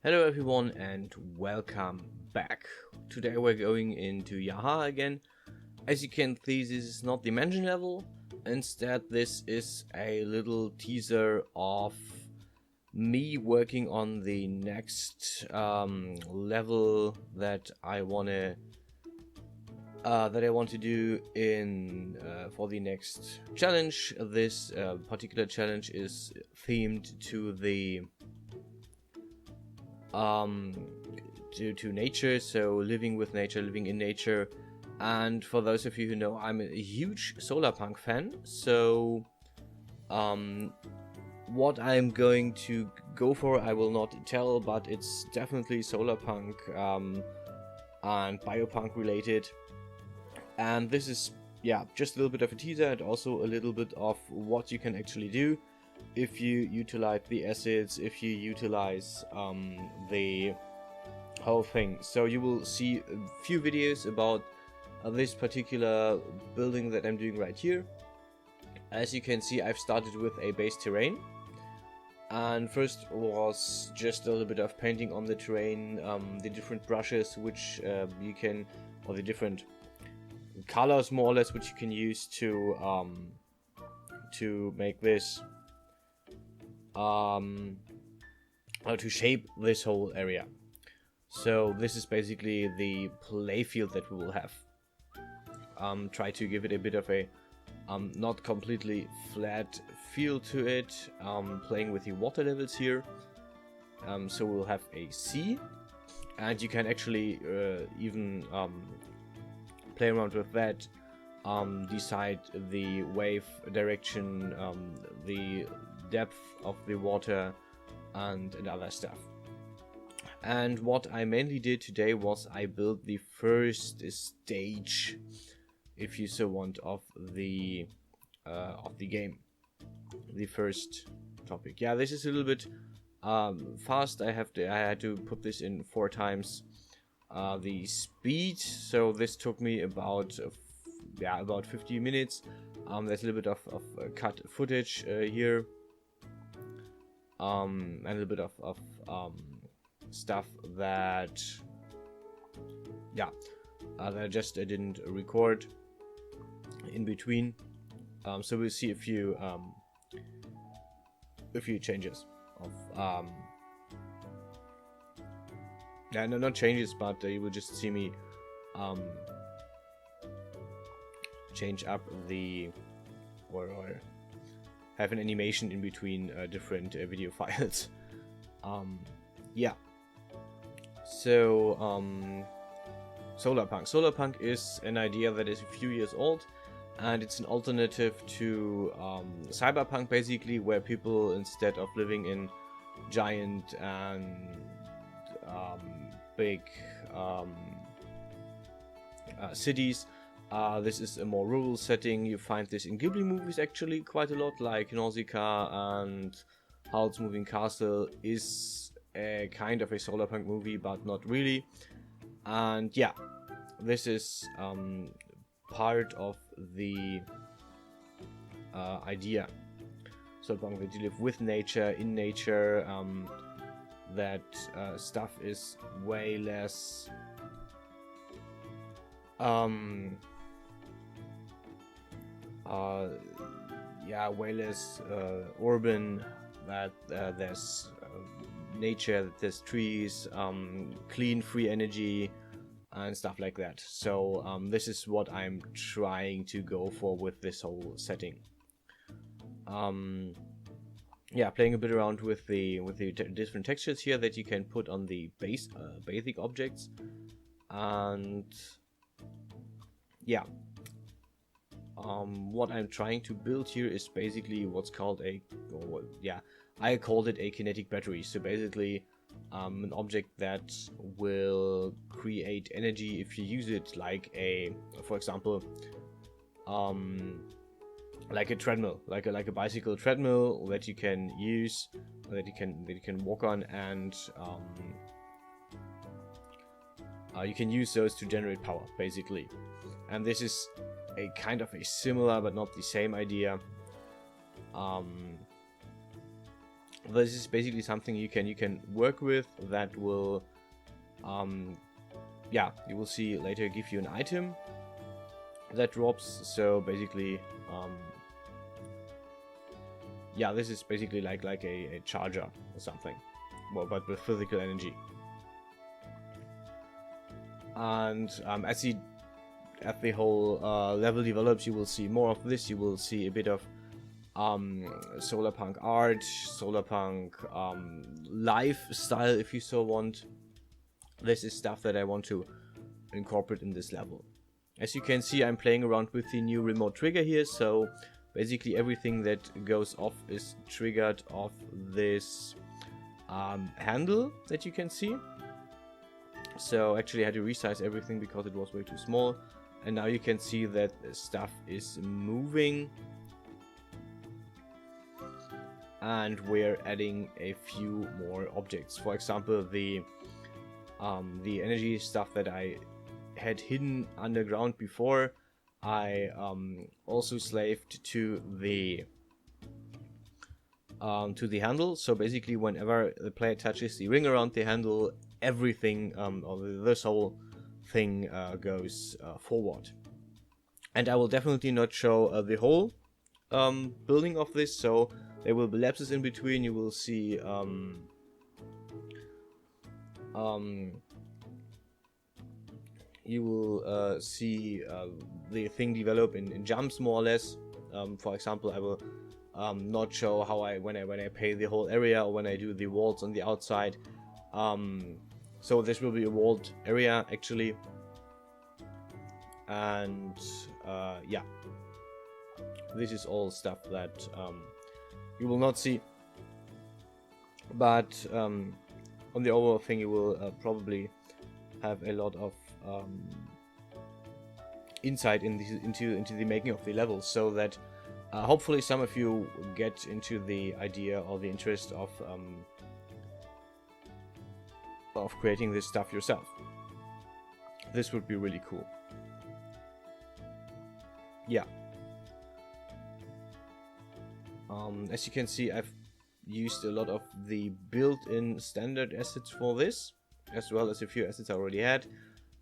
Hello everyone and welcome back. Today we're going into Yahaha again. As you can see, this is not dimension level. Instead, this is a little teaser of me working on the next level that I want to do in for the next challenge. This particular challenge is themed to the to nature, so living with nature, living in nature. And for those of you who know, I'm a huge solarpunk fan, so what I'm going to go for I will not tell, but it's definitely solarpunk and biopunk related. And this is just a little bit of a teaser and also a little bit of what you can actually do if you utilize the assets, if you utilize the whole thing. So you will see a few videos about this particular building that I'm doing right here. As you can see, I've started with a base terrain, and first was just a little bit of painting on the terrain, the different brushes which you can, or the different colors more or less, which you can use to make this to shape this whole area. So this is basically the play field that we will have. Try to give it a bit of a not completely flat feel to it, playing with the water levels here. So we'll have a sea, and you can actually even play around with that, decide the wave direction, the depth of the water, and other stuff. And what I mainly did today was I built the first stage, if you so want, of the game, the first topic. Yeah, this is a little bit fast. I had to put this in 4 times the speed, so this took me about 50 minutes. There's a little bit of cut footage here, and a little bit of stuff that that I just didn't record in between. So we'll see a few changes of no, not changes, but you will just see me change up the or have an animation in between different video files. So Solarpunk is an idea that is a few years old, and it's an alternative to cyberpunk, basically, where people, instead of living in giant and big cities, this is a more rural setting. You find this in Ghibli movies actually quite a lot, like Nausicaa and Howl's Moving Castle is a kind of a solarpunk movie, but not really. And yeah, this is part of the idea. Solarpunk, that you live with nature, in nature, that stuff is way less way less urban, that there's nature, that there's trees, clean, free energy, and stuff like that. So this is what I'm trying to go for with this whole setting. Playing a bit around with the different textures here that you can put on the basic objects, and what I'm trying to build here is basically what's called I called it a kinetic battery. So basically an object that will create energy if you use it, like for example, like a treadmill, like a bicycle treadmill that you can use, that you can walk on, and you can use those to generate power, basically. And this is a kind of a similar but not the same idea. this is basically something you can work with that will, yeah, you will see later, give you an item that drops. So basically, yeah, this is basically like a charger or something, well, but with physical energy. And as the whole level develops, you will see more of this. You will see a bit of solarpunk art, solarpunk lifestyle, if you so want. This is stuff that I want to incorporate in this level. As you can see, I'm playing around with the new remote trigger here, so basically everything that goes off is triggered off this handle that you can see. So actually I had to resize everything because it was way too small, and now you can see that stuff is moving, and we're adding a few more objects. For example, the energy stuff that I had hidden underground before, I also slaved to the handle. So basically, whenever the player touches the ring around the handle, everything, or this whole thing goes forward. And I will definitely not show the whole building of this, so there will be lapses in between. You will see the thing develop in jumps, more or less. For example, I will not show how when I pay the whole area, or when I do the walls on the outside. So this will be a walled area actually, and yeah, this is all stuff that you will not see, but on the overall thing you will probably have a lot of insight into the making of the levels, so that hopefully some of you get into the idea or the interest of creating this stuff yourself. This would be really cool. Yeah. As you can see, I've used a lot of the built-in standard assets for this, as well as a few assets I already had,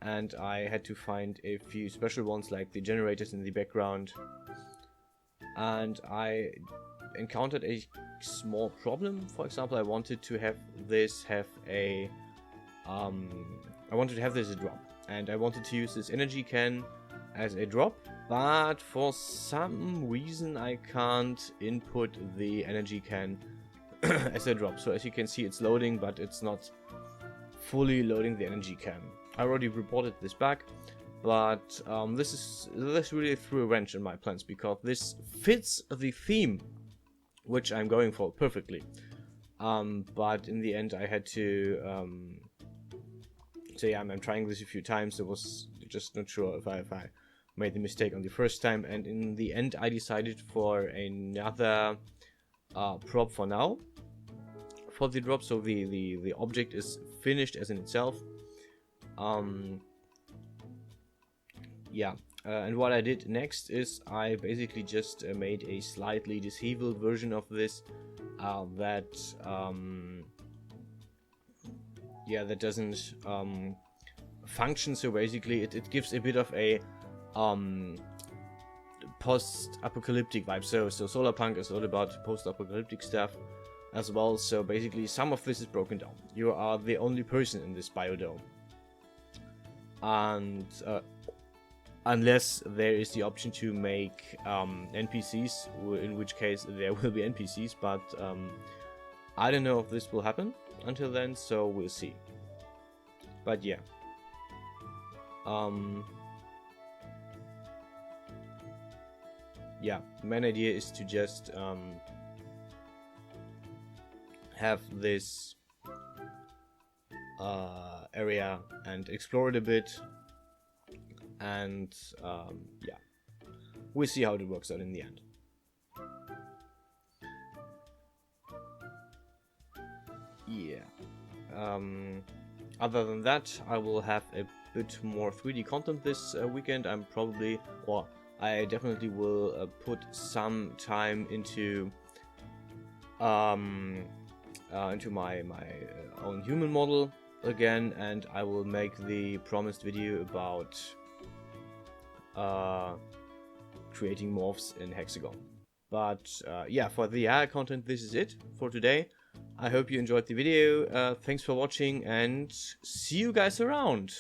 and I had to find a few special ones like the generators in the background. And I encountered a small problem. For example, I wanted to have this a drop, and I wanted to use this energy can as a drop, but for some reason I can't input the energy can as a drop. So as you can see, it's loading, but it's not fully loading the energy can. I already reported this back, but this really threw a wrench in my plans, because this fits the theme which I'm going for perfectly. But in the end I had to so yeah, I'm trying this a few times. I was just not sure if I made the mistake on the first time, and in the end I decided for another prop for now for the drop, so the object is finished as in itself. Yeah, and what I did next is I basically just made a slightly disabled version of this that doesn't function. So basically it gives a bit of a post-apocalyptic vibe. So Solarpunk is all about post-apocalyptic stuff as well. So basically some of this is broken down. You are the only person in this biodome, and unless there is the option to make NPCs, in which case there will be NPCs, but I don't know if this will happen until then, so we'll see. But yeah, yeah, the main idea is to just have this area and explore it a bit, and yeah, we'll see how it works out in the end. Yeah. Other than that, I will have a bit more 3D content this weekend. I definitely will put some time into into my own human model again, and I will make the promised video about creating morphs in Hexagon. But yeah, for the Yahaha content, this is it for today. I hope you enjoyed the video. Thanks for watching, and see you guys around.